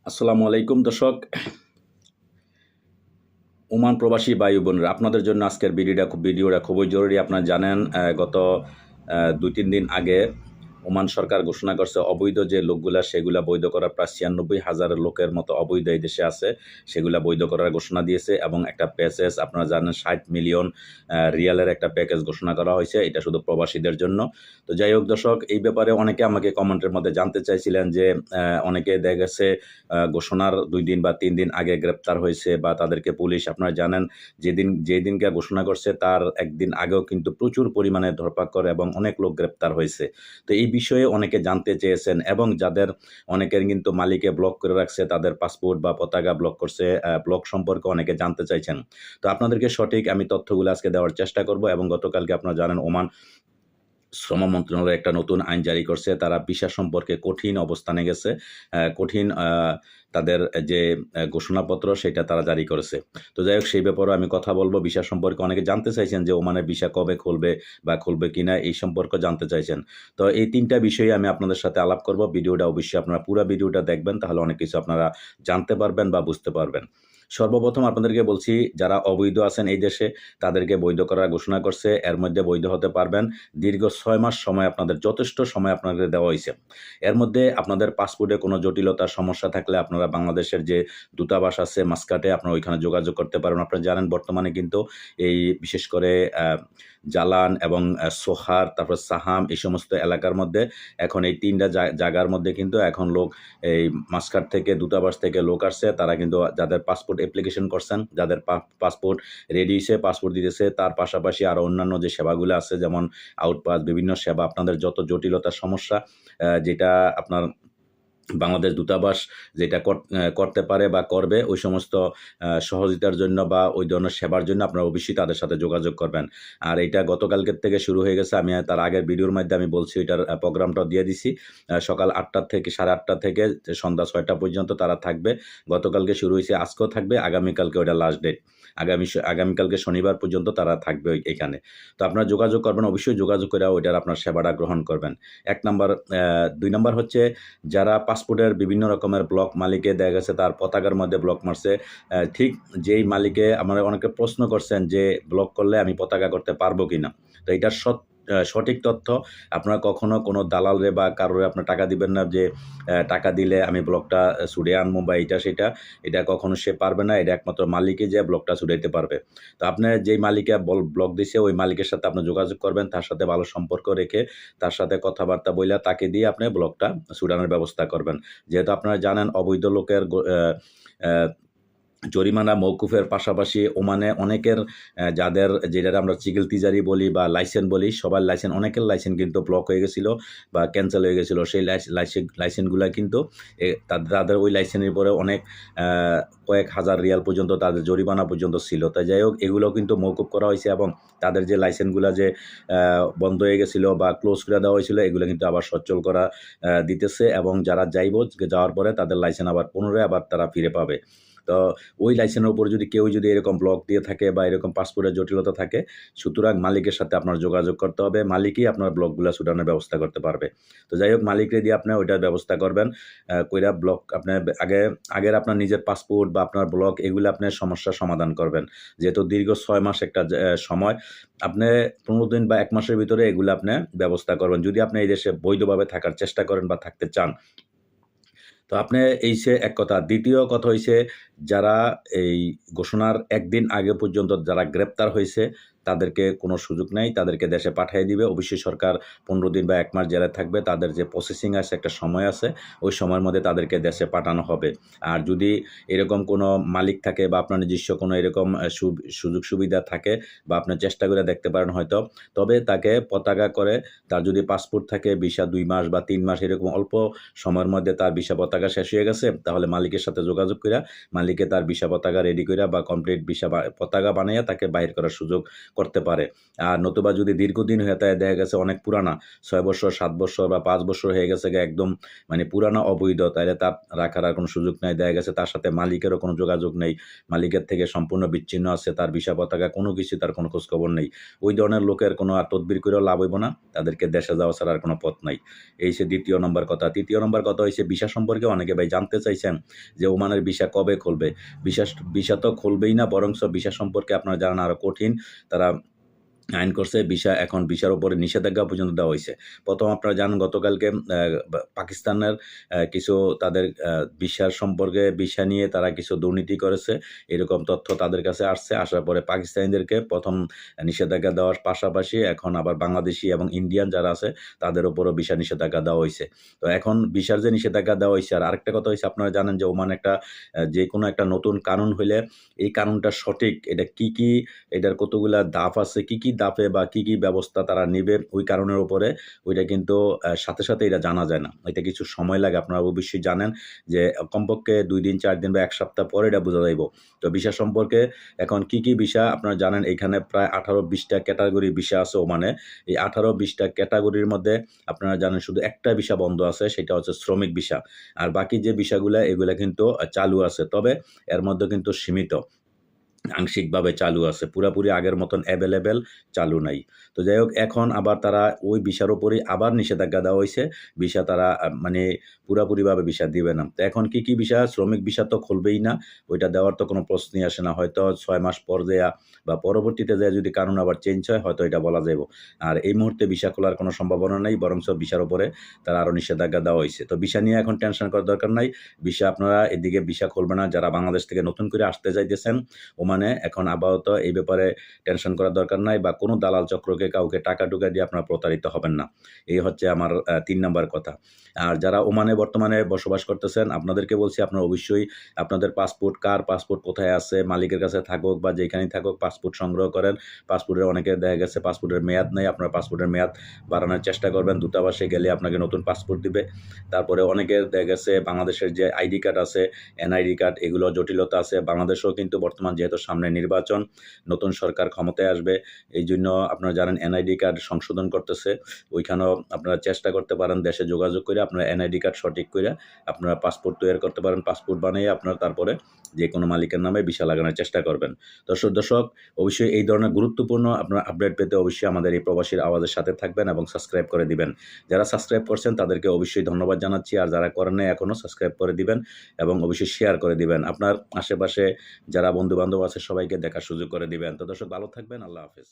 আসসালামু আলাইকুম দর্শক। ওমান প্রবাসী ভাই বোনেরা, আপনাদের জন্য আজকের ভিডিওটা খুবই জরুরি। আপনারা জানেন গত ২-৩ দিন আগে ওমান সরকার ঘোষণা করছে অবৈধ যে লোকগুলা সেগুলা বৈধ করার প্রায় ৯৬,০০০ লোকের মতো অবৈধ এই দেশে আছে, সেগুলা বৈধ করার ঘোষণা দিয়েছে এবং একটা প্যাকেজ আপনারা জানেন ৬০ মিলিয়ন রিয়ালের একটা প্যাকেজ ঘোষণা করা হয়েছে, এটা শুধু প্রবাসীদের জন্য। তো যাই হোক দর্শক, এই ব্যাপারে অনেকে আমাকে কমেন্টের মধ্যে জানতে চাইছিলেন যে অনেকে দেখা গেছে ঘোষণার ২ দিন বা ৩ দিন আগে গ্রেপ্তার হয়েছে বা তাদেরকে পুলিশ, আপনারা জানেন যেদিনকে ঘোষণা করছে তার একদিন আগেও কিন্তু প্রচুর পরিমাণে ধরপাকড় এবং অনেক লোক গ্রেপ্তার হয়েছে। তো এই বিষয়ে অনেকে জানতে চেয়েছেন এবং যাদের অনেকের কিন্তু মালিকে ব্লক করে রাখছে, তাদের পাসপোর্ট বা পতাকা ব্লক করছে, ব্লক সম্পর্কে অনেকে জানতে চাইছেন। তো আপনাদেরকে সঠিক আমি তথ্যগুলো আজকে দেওয়ার চেষ্টা করব। এবং গতকালকে আপনারা জানেন ওমান শ্রম মন্ত্রণালয় একটা নতুন আইন জারি করছে, তারা ভিসা সম্পর্কে কঠিন অবস্থানে গেছে, কঠিন তাদের যে ঘোষণাপত্র সেটা তারা জারি করেছে। তো যাই হোক, সেই ব্যাপারেও আমি কথা বলবো। ভিসা সম্পর্কে অনেকে জানতে চাইছেন যে ওমানের ভিসা কবে খুলবে বা খুলবে কিনা, এই সম্পর্কে জানতে চাইছেন। তো এই ৩টা বিষয়ে আমি আপনাদের সাথে আলাপ করব। ভিডিওটা অবশ্যই আপনারা পুরো ভিডিওটা দেখবেন, তাহলে অনেক কিছু আপনারা জানতে পারবেন বা বুঝতে পারবেন। সর্বপ্রথম আপনাদেরকে বলছি, যারা অবৈধ আছেন এই দেশে তাদেরকে বৈধ করার ঘোষণা করছে। এর মধ্যে বৈধ হতে পারবেন দীর্ঘ ৬ মাস সময়, আপনাদের যথেষ্ট সময় আপনাদের দেওয়া হয়েছে। এর মধ্যে আপনাদের পাসপোর্টে কোনো জটিলতার সমস্যা থাকলে আপনারা বাংলাদেশের যে দূতাবাস আছে মাসকাটে, আপনারা ওইখানে যোগাযোগ করতে পারেন। আপনারা জানেন বর্তমানে কিন্তু এই বিশেষ করে জালান এবং সোহার, তারপর সাহাম, এই সমস্ত এলাকার মধ্যে এখন এই ৩টা জায়গার মধ্যে কিন্তু এখন লোক এই মাসকাট থেকে দূতাবাস থেকে লোক আসছে, তারা কিন্তু যাদের পাসপোর্ট অ্যাপ্লিকেশন করছেন, যাদের পাসপোর্ট রেডি হয়েছে, পাসপোর্ট দিতেছে, তার পাশাপাশি আরও অন্যান্য যে সেবাগুলো আছে যেমন আউটপাস, বিভিন্ন সেবা, আপনাদের যত জটিলতার সমস্যা যেটা আপনার বাংলাদেশ দূতাবাস যেটা করতে পারে বা করবে, ওই সমস্ত সহযোগিতার জন্য বা ওই ধরনের সেবার জন্য আপনারা অবশ্যই তাদের সাথে যোগাযোগ করবেন। আর এটা গতকালকের থেকে শুরু হয়ে গেছে। আমি তার আগের ভিডিওর মধ্যে আমি বলছি, এটার প্রোগ্রামটাও দিয়ে দিছি। সকাল ৮টা থেকে ৮:৩০ থেকে সন্ধ্যা ৬টা পর্যন্ত তারা থাকবে। গতকালকে শুরু হয়েছে, আজকেও থাকবে, আগামীকালকে ওটা লাস্ট ডেট। আগামীকালকে শনিবার পর্যন্ত তারা থাকবে এখানে। তো আপনারা যোগাযোগ করবেন, অবশ্যই যোগাযোগ করে ওইটার আপনার সেবাটা গ্রহণ করবেন। ১ নাম্বার। ২ নাম্বার হচ্ছে, যারা পাসপোর্টের বিভিন্ন রকমের ব্লক, মালিকে দেখা গেছে তার পতাকার মধ্যে ব্লক মারছে, ঠিক যেই মালিকে আমরা অনেকে প্রশ্ন করছেন যে ব্লক করলে আমি পতাকা করতে পারবো কিনা। তো এটার সঠিক তথ্য, আপনারা কখনো কোনো দালালরে বা কারোরে আপনার টাকা দিবেন না যে টাকা দিলে আমি ব্লকটা ছুড়ে আনবো বা এটা সেটা, এটা কখনো সে পারবে না। এটা একমাত্র মালিকে যে ব্লকটা ছুড়াইতে পারবে। তো আপনার যেই মালিকে ব্লক দিছে ওই মালিকের সাথে আপনি যোগাযোগ করবেন, তার সাথে ভালো সম্পর্ক রেখে তার সাথে কথাবার্তা বইলা তাকে দিয়ে আপনি ব্লকটা ছুড়ানোর ব্যবস্থা করবেন। যেহেতু আপনারা জানেন অবৈধ লোকের জরিমানা মওকুফের পাশাপাশি ওমানে অনেকের যাদের যেটা আমরা চিগিল তিজারি বলি বা লাইসেন্স বলি, সবার লাইসেন্স, অনেকের লাইসেন্স কিন্তু ব্লক হয়ে গেছিলো বা ক্যান্সেল হয়ে গেছিলো। সেই লাইসেন্সগুলা কিন্তু তাদের ওই লাইসেন্সের পরে অনেক কয়েক হাজার রিয়াল পর্যন্ত তাদের জরিমানা পর্যন্ত ছিল। তাই যাই হোক, এগুলো কিন্তু মওকুফ করা হয়েছে এবং তাদের যে লাইসেন্সগুলো যে বন্ধ হয়ে গেছিলো বা ক্লোজ করে দেওয়া হয়েছিল, এগুলো কিন্তু আবার সচল করা দিতেছে এবং যারা যাওয়ার পরে তাদের লাইসেন্স আবার পুনরায় আবার তারা ফিরে পাবে। তো ওই লাইসেন্সের উপর কেউ যদি এরকম ব্লক দিয়ে থাকে বা এরকম পাসপোর্টের জটিলতা থাকে, সুতরাং মালিকের সাথে আপনার যোগাযোগ করতে হবে। মালিকই আপনার ব্লকগুলো ছুটানোর ব্যবস্থা করতে পারবে। তো যাই হোক, মালিকরে দিয়ে আপনি ওইটার ব্যবস্থা করবেন। কইরা ব্লক আপনার আগের আপনার নিজের পাসপোর্ট বা আপনার ব্লক, এগুলো আপনার সমস্যার সমাধান করবেন। যেহেতু দীর্ঘ ৬ মাস একটা সময়, আপনি ১৫ দিন বা ১ মাসের ভিতরে এগুলো আপনি ব্যবস্থা করবেন, যদি আপনি এই দেশে বৈধভাবে থাকার চেষ্টা করেন বা থাকতে চান। তো আপনি এই সে এক কথা। দ্বিতীয় কথা হইছে, যারা এই ঘোষণার ১ দিন আগে পর্যন্ত যারা গ্রেপ্তার হইছে তাদেরকে কোনো সুযোগ নাই, তাদেরকে দেশে পাঠায় দিবে। অবশ্যই সরকার ১৫ দিন বা ১ মাস জেলে থাকবে। তাদের যে প্রসেসিং আছে, একটা সময় আছে, ওই সময়ের মধ্যে তাদেরকে দেশে পাঠানো হবে। আর যদি এরকম কোনো মালিক থাকে বা আপনার নিজস্ব কোনো এরকম সুযোগ সুবিধা থাকে বা আপনার চেষ্টা করে দেখতে পারেন হয়তো, তবে তাকে পতাকা করে, তার যদি পাসপোর্ট থাকে ভিসা ২ মাস বা ৩ মাস এরকম অল্প সময়ের মধ্যে তার ভিসা পতাকা শেষ হয়ে গেছে, তাহলে মালিকের সাথে যোগাযোগ কইরা মালিকে তার ভিসা পতাকা রেডি কইরা বা কমপ্লিট ভিসা পতাকা বানাইয়া তাকে বাহির করার সুযোগ করতে পারে। আর নতুবা যদি দীর্ঘদিন হয়ে থাকে, দেখা গেছে অনেক পুরানা ৬ বছর ৭ বছর বা ৫ বছর হয়ে গেছে একদম মানে পুরানো অবৈধ, তাইলে তার রাখার আর কোনো সুযোগ নাই। দেখা গেছে তার সাথে মালিকেরও কোনো যোগাযোগ নেই, মালিকের থেকে সম্পূর্ণ বিচ্ছিন্ন আছে, তার ভিসা পতাকা কোনো কিছু, তার কোনো খোঁজখবর নেই। ওই ধরনের লোকের কোনো আর তদবির করেও লাভ হইব না, তাদেরকে দেশে যাওয়া ছাড়া আর কোনো পথ নাই। এই সে ২য় নম্বর কথা। ৩য় নম্বর কথা হইছে ভিসা সম্পর্কে অনেকে ভাই জানতে চাইছেন যে ওমানের ভিসা কবে খুলবে? ভিসা তো খুলবেই না, বরঞ্চ ভিসা সম্পর্কে আপনারা জানেন আরো কঠিন। তারা আইন করছে, এখন ভিসার উপরে নিষেধাজ্ঞা পর্যন্ত দেওয়া হইছে। প্রথম আপনারা জানেন গতকালকে পাকিস্তানের কিছু তাদের ভিসার সম্পর্কে ভিসা নিয়ে তারা কিছু দুর্নীতি করেছে, এরকম তথ্য তাদের কাছে আসছে। আসার পরে পাকিস্তানিদেরকে প্রথম নিষেধাজ্ঞা দেওয়ার পাশাপাশি এখন আবার বাংলাদেশি এবং ইন্ডিয়ান যারা আছে তাদের উপরও ভিসা নিষেধাজ্ঞা দেওয়া হইছে। তো এখন ভিসার যে নিষেধাজ্ঞা দেওয়া হইছে, আর আরেকটা কথা হইছে, আপনারা জানেন যে ওমান একটা যেকোনো একটা নতুন কানুন হইলে এই কানুনটা সঠিক, এটা কি এটার কতগুলা ধাপ আছে, কি ধাপে বা কি ব্যবস্থা তারা নিবে ওই কারণের উপরে, ওইটা কিন্তু সাথে সাথে এটা জানা যায় না। এটা কিছু সময় লাগে, আপনারা অবশ্যই জানেন যে কমপক্ষে ২ দিন ৪ দিন বা ১ সপ্তাহ পরে এটা বোঝা যাইব। তো ভিসা সম্পর্কে এখন কি ভিসা আপনারা জানেন, এখানে প্রায় ১৮-২০টা ক্যাটাগরি ভিসা আছে ওমানে। এই ১৮-২০টা ক্যাটাগরির মধ্যে আপনারা জানেন শুধু একটা ভিসা বন্ধ আছে, সেটা হচ্ছে শ্রমিক ভিসা। আর বাকি যে ভিসাগুলা এগুলা কিন্তু চালু আছে, তবে এর মধ্যে কিন্তু সীমিত, আংশিকভাবে চালু আছে, পুরাপুরি আগের মতন অ্যাভেলেবেল চালু নাই। তো যাই হোক, এখন আবার তারা ওই ভিসার উপরেই আবার নিষেধাজ্ঞা দেওয়া হইছে। ভিসা তারা মানে পুরাপুরিভাবে ভিসা দিবে না। তো এখন কি ভিসা? শ্রমিক ভিসা তো খুলবেই না, ওইটা দেওয়ার তো কোনো প্রশ্নই আসে না। হয়তো ৬ মাস পর যেয়া বা পরবর্তীতে যেয়ে যদি কানুন আবার চেঞ্জ হয়, হয়তো এটা বলা যাইব। আর এই মুহূর্তে ভিসা খোলার কোনো সম্ভাবনা নেই, বরঞ্চ ভিসার উপরে তারা আরও নিষেধাজ্ঞা দেওয়া হইছে। তো ভিসা নিয়ে এখন টেনশন করার দরকার নাই। ভিসা আপনারা এদিকে ভিসা খুলবে না, যারা বাংলাদেশ থেকে নতুন করে আসতে চাইতেছেন ওমানে, এখন আপাতত এই ব্যাপারে টেনশন করার দরকার নাই, বা কোনো দালাল চক্রকে কাউকে টাকা-টুকা দিয়ে আপনারা প্রতারিত হবেন না। এই হচ্ছে আমার ৩ নাম্বার কথা। আর যারা ওমানে বর্তমানে বসবাস করতেছেন, আপনাদেরকে বলছি আপনারা অবশ্যই আপনাদের পাসপোর্ট, কার পাসপোর্ট কোথায় আছে, মালিকের কাছে থাকুক বা যেখানেই থাকুক, পাসপোর্ট সংগ্রহ করেন। পাসপোর্টের অনেকে দেখা গেছে পাসপোর্টের মেয়াদ নেই, আপনারা পাসপোর্টের মেয়াদ বাড়ানোর চেষ্টা করবেন। দূতাবাসে গেলে আপনাকে নতুন পাসপোর্ট দিবে। তারপরে অনেকের দেখা গেছে বাংলাদেশের যে আইডি কার্ড আছে, এনআইডি কার্ড, এগুলো জটিলতা আছে। বাংলাদেশেও কিন্তু বর্তমান যেহেতু সামনে নির্বাচন, নতুন সরকার ক্ষমতায় আসবে, এই জন্য আপনারা জানেন এনআইডি কার্ড সংশোধন করতেছে। ওইখানেও আপনারা চেষ্টা করতে পারেন দেশে যোগাযোগ করে আপনারা এনআইডি কার্ড সঠিক করে আপনারা পাসপোর্ট তৈরি করতে পারেন। পাসপোর্ট বানিয়ে আপনারা তারপরে যে কোনো মালিকের নামে ভিসা লাগানোর চেষ্টা করবেন। দর্শক অবশ্যই এই ধরনের গুরুত্বপূর্ণ আপনার আপডেট পেতে অবশ্যই আমাদের এই প্রবাসীর আওয়াজের সাথে থাকবেন এবং সাবস্ক্রাইব করে দিবেন। যারা সাবস্ক্রাইব করছেন তাদেরকে অবশ্যই ধন্যবাদ জানাচ্ছি, আর যারা করেন নাই এখনও সাবস্ক্রাইব করে দিবেন এবং অবশ্যই শেয়ার করে দিবেন। আপনার আশেপাশে যারা বন্ধু-বান্ধব আছে সবাইকে দেখার সুযোগ করে দিবেন। তো দর্শক ভালো থাকবেন। আল্লাহ হাফেজ।